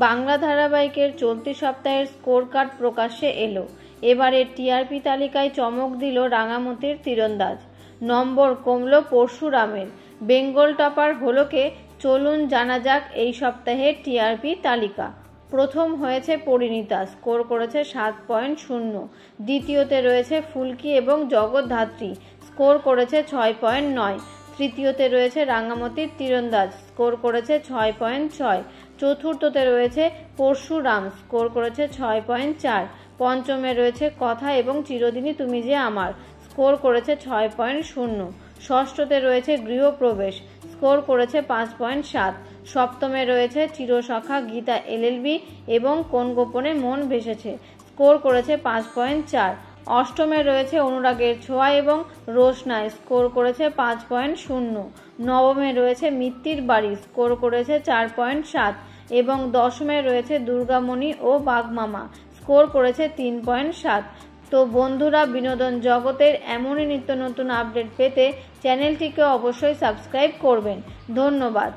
বাংলা ধারাবাহিকের চলতি সপ্তাহের স্কোর কার্ড প্রকাশ্যে এলো। এবারের টিআরপি তালিকায় চমক দিল রাঙামতির তীরন্দাজ। নম্বর কমল পরশুরামের। বেঙ্গল টপার হলো কে? চলুন জানা যাক এই সপ্তাহের টিআরপি তালিকা। প্রথম হয়েছে পরিণীতা, স্কোর করেছে 7.0। দ্বিতীয়তে রয়েছে ফুলকি এবং জগদ্ধাত্রী, স্কোর করেছে 6.9। তৃতীয়তে রয়েছে রাঙামতির তীরন্দাজ, স্কোর করেছে 6.6। চতুর্থতে রয়েছে পরশুরাম, স্কোর করেছে 6.4। পঞ্চমে রয়েছে কথা এবং চিরদিনই তুমি যে আমার, স্কোর করেছে 6.0। ষষ্ঠতে রয়েছে গৃহপ্রবেশ, স্কোর করেছে 5.7। সপ্তমে রয়েছে চিরসখা গীতা এলএলবি এবং কোন গোপনে মন ভেসেছে, স্কোর করেছে 5.4। অষ্টমে রয়েছে অনুরাগের ছোঁয়া এবং রোশনাই, স্কোর করেছে 5.0। নবমে রয়েছে মিত্তির বাড়ি, স্কোর করেছে 4.7 এবং দশমে রয়েছে দুর্গামণি ও বাঘমামা, স্কোর করেছে 3.7। তো বন্ধুরা, বিনোদন জগতের এমনই নিত্য নতুন আপডেট পেতে চ্যানেলটিকে অবশ্যই সাবস্ক্রাইব করবেন। ধন্যবাদ।